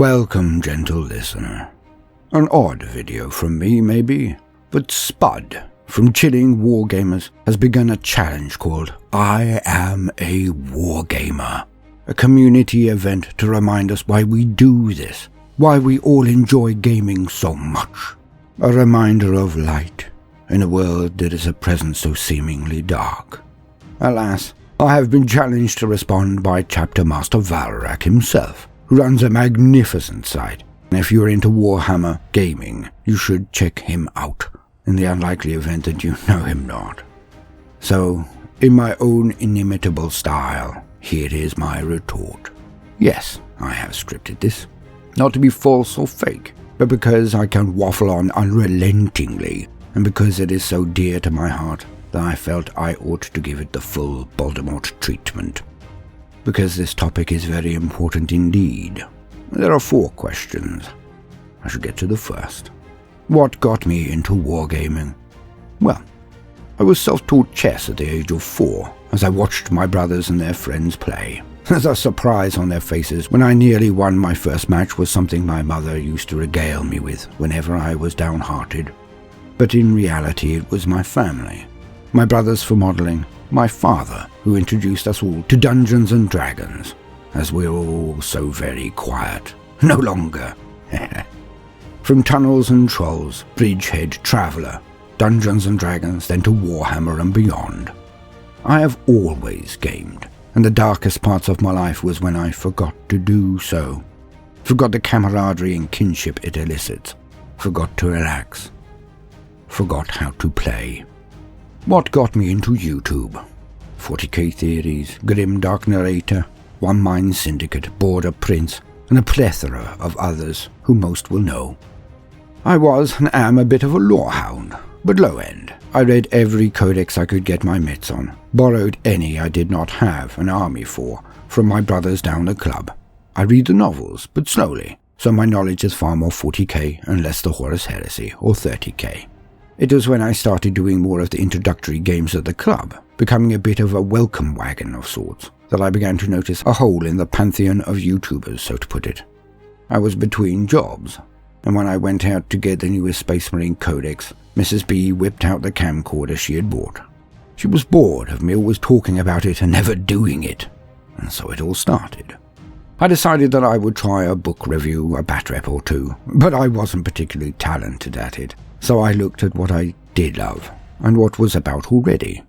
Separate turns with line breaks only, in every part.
Welcome, gentle listener. An odd video from me, maybe, but Spud from Chilling Wargamers has begun a challenge called I Am A Wargamer, a community event to remind us why we do this, why we all enjoy gaming so much. A reminder of light in a world that is at present so seemingly dark. Alas, I have been challenged to respond by Chapter Master Valrak himself, who runs a magnificent site. And if you're into Warhammer gaming, you should check him out, in the unlikely event that you know him not. So, in my own inimitable style, here is my retort. Yes, I have scripted this, not to be false or fake, but because I can waffle on unrelentingly, and because it is so dear to my heart that I felt I ought to give it the full Baldermort treatment. Because this topic is very important indeed. There are 4 questions. I should get to the first. What got me into wargaming? Well, I was self-taught chess at the age of 4, as I watched my brothers and their friends play. The surprise on their faces when I nearly won my first match was something my mother used to regale me with whenever I was downhearted. But in reality it was my family, my brothers for modelling, my father who introduced us all to Dungeons and Dragons, as we're all so very quiet, no longer. From Tunnels and Trolls, Bridgehead, Traveller, Dungeons and Dragons, then to Warhammer and beyond. I have always gamed, and the darkest parts of my life was when I forgot to do so. Forgot the camaraderie and kinship it elicits. Forgot to relax. Forgot how to play. What got me into YouTube? 40k Theories, Grimdark Narrator, One Mind Syndicate, Border Prince, and a plethora of others who most will know. I was and am a bit of a lorehound, but low end. I read every codex I could get my mitts on, borrowed any I did not have an army for from my brothers down the club. I read the novels, but slowly, so my knowledge is far more 40k and less the Horus Heresy or 30k. It was when I started doing more of the introductory games at the club, becoming a bit of a welcome wagon of sorts, that I began to notice a hole in the pantheon of YouTubers, so to put it. I was between jobs, and when I went out to get the newest Space Marine Codex, Mrs. B whipped out the camcorder she had bought. She was bored of me always talking about it and never doing it, and so it all started. I decided that I would try a book review, a bat rep or 2, but I wasn't particularly talented at it. So I looked at what I did love, and what was about already.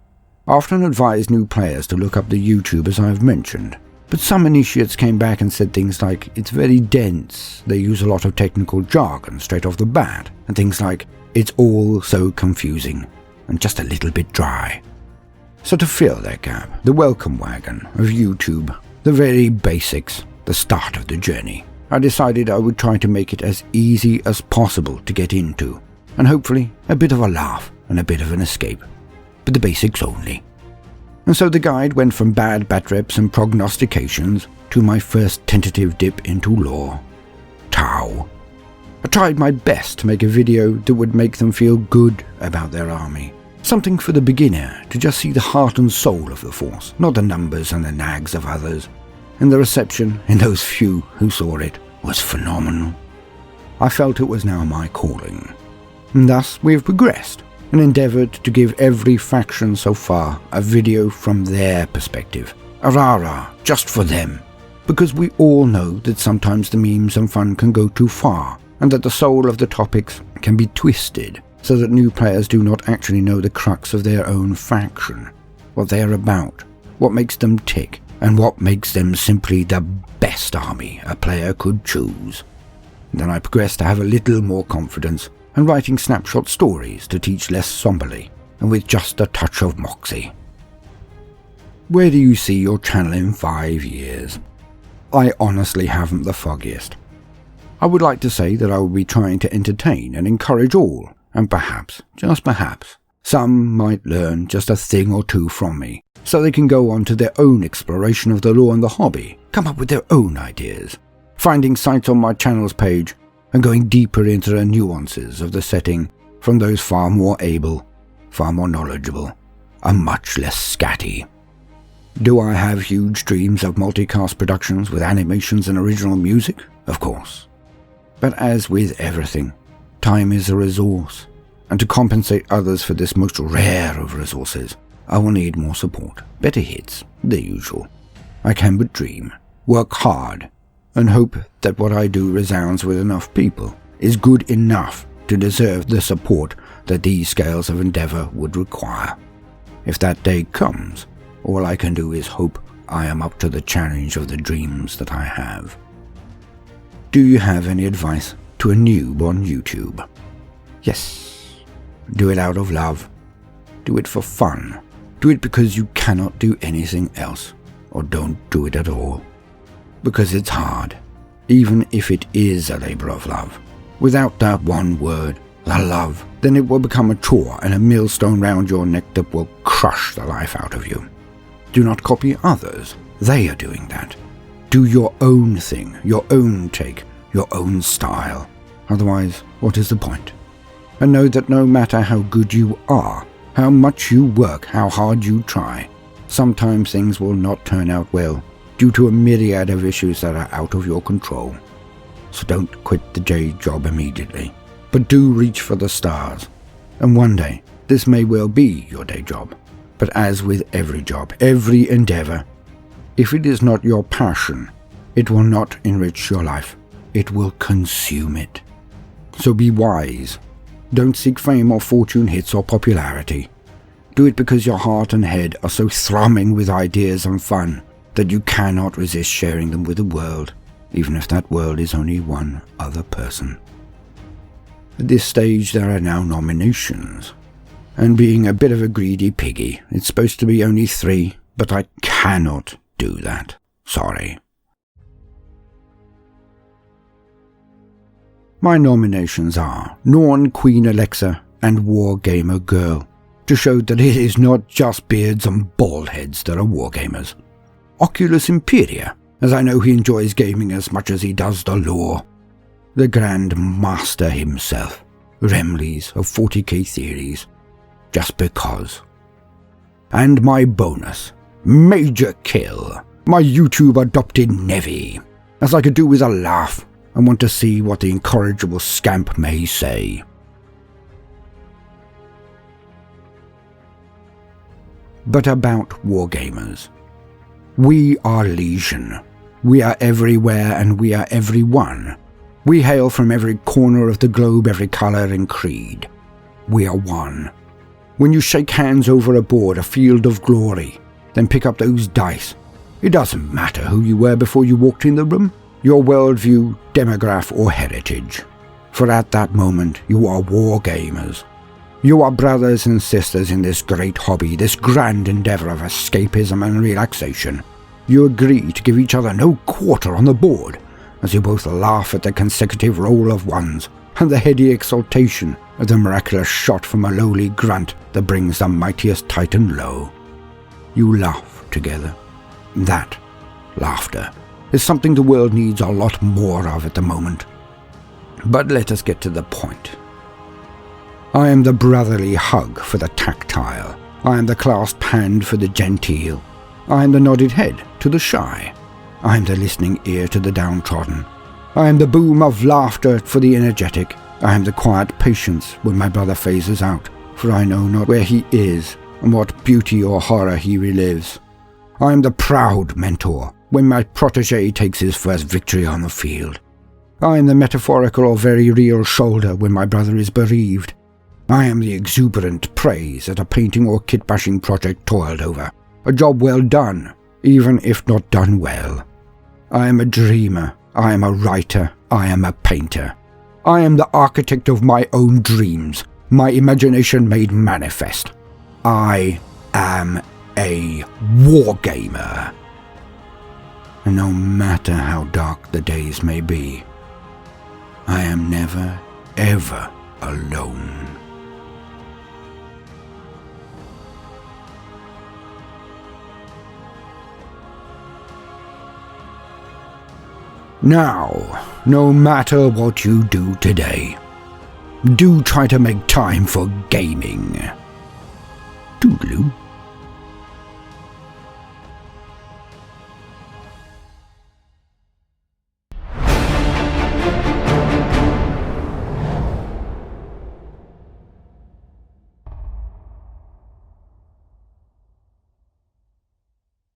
I often advised new players to look up the YouTubers I have mentioned, but some initiates came back and said things like, it's very dense, they use a lot of technical jargon straight off the bat, and things like, it's all so confusing, and just a little bit dry. So to fill that gap, the welcome wagon of YouTube, the very basics, the start of the journey, I decided I would try to make it as easy as possible to get into, and hopefully a bit of a laugh and a bit of an escape, but the basics only. And so the guide went from bad bat reps and prognostications to my first tentative dip into lore. Tau. I tried my best to make a video that would make them feel good about their army. Something for the beginner to just see the heart and soul of the force, not the numbers and the nags of others. And the reception in those few who saw it was phenomenal. I felt it was now my calling. And thus we have progressed and endeavoured to give every faction so far a video from their perspective, a rah-rah just for them, because we all know that sometimes the memes and fun can go too far, and that the soul of the topics can be twisted so that new players do not actually know the crux of their own faction, what they are about, what makes them tick, and what makes them simply the best army a player could choose. Then I progressed to have a little more confidence and writing snapshot stories to teach less somberly and with just a touch of moxie. Where do you see your channel in 5 years? I honestly haven't the foggiest. I would like to say that I will be trying to entertain and encourage all, and perhaps, just perhaps, some might learn just a thing or 2 from me, so they can go on to their own exploration of the lore and the hobby, come up with their own ideas, finding sites on my channel's page and going deeper into the nuances of the setting from those far more able, far more knowledgeable, and much less scatty. Do I have huge dreams of multicast productions with animations and original music? Of course. But as with everything, time is a resource, and to compensate others for this most rare of resources, I will need more support, better hits, the usual. I can but dream, work hard, and hope that what I do resounds with enough people, is good enough to deserve the support that these scales of endeavor would require. If that day comes, all I can do is hope I am up to the challenge of the dreams that I have. Do you have any advice to a noob on YouTube? Yes. Do it out of love. Do it for fun. Do it because you cannot do anything else, or don't do it at all. Because it's hard, even if it is a labor of love. Without that one word, the love, then it will become a chore and a millstone round your neck that will crush the life out of you. Do not copy others. They are doing that. Do your own thing, your own take, your own style. Otherwise, what is the point? And know that no matter how good you are, how much you work, how hard you try, sometimes things will not turn out well due to a myriad of issues that are out of your control. So don't quit the day job immediately, but do reach for the stars. And one day, this may well be your day job. But as with every job, every endeavor, if it is not your passion, it will not enrich your life. It will consume it. So be wise. Don't seek fame or fortune, hits or popularity. Do it because your heart and head are so thrumming with ideas and fun that you cannot resist sharing them with the world, even if that world is only one other person. At this stage there are now nominations. And being a bit of a greedy piggy, it's supposed to be only 3, but I cannot do that. Sorry. My nominations are Norn Queen Alexa and Wargamer Girl, to show that it is not just beards and bald heads that are wargamers. Oculus Imperia, as I know he enjoys gaming as much as he does the lore. The Grand Master himself, Remliez of 40k Theories. Just because. And my bonus, Majorkill, my YouTube adopted Nevi, as I could do with a laugh and want to see what the incorrigible scamp may say. But about wargamers. We are legion. We are everywhere and we are everyone. We hail from every corner of the globe, every colour and creed. We are one. When you shake hands over a board, a field of glory, then pick up those dice. It doesn't matter who you were before you walked in the room, your worldview, demograph or heritage. For at that moment you are wargamers. You are brothers and sisters in this great hobby, this grand endeavour of escapism and relaxation. You agree to give each other no quarter on the board, as you both laugh at the consecutive roll of ones, and the heady exultation of the miraculous shot from a lowly grunt that brings the mightiest titan low. You laugh together. That laughter is something the world needs a lot more of at the moment. But let us get to the point. I am the brotherly hug for the tactile. I am the clasped hand for the genteel. I am the nodded head to the shy. I am the listening ear to the downtrodden. I am the boom of laughter for the energetic. I am the quiet patience when my brother phases out, for I know not where he is and what beauty or horror he relives. I am the proud mentor when my protégé takes his first victory on the field. I am the metaphorical or very real shoulder when my brother is bereaved. I am the exuberant praise at a painting or kit-bashing project toiled over, a job well done, even if not done well. I am a dreamer, I am a writer, I am a painter. I am the architect of my own dreams, my imagination made manifest. I am a wargamer. And no matter how dark the days may be, I am never, ever alone. Now, no matter what you do today, do try to make time for gaming. Toodaloo.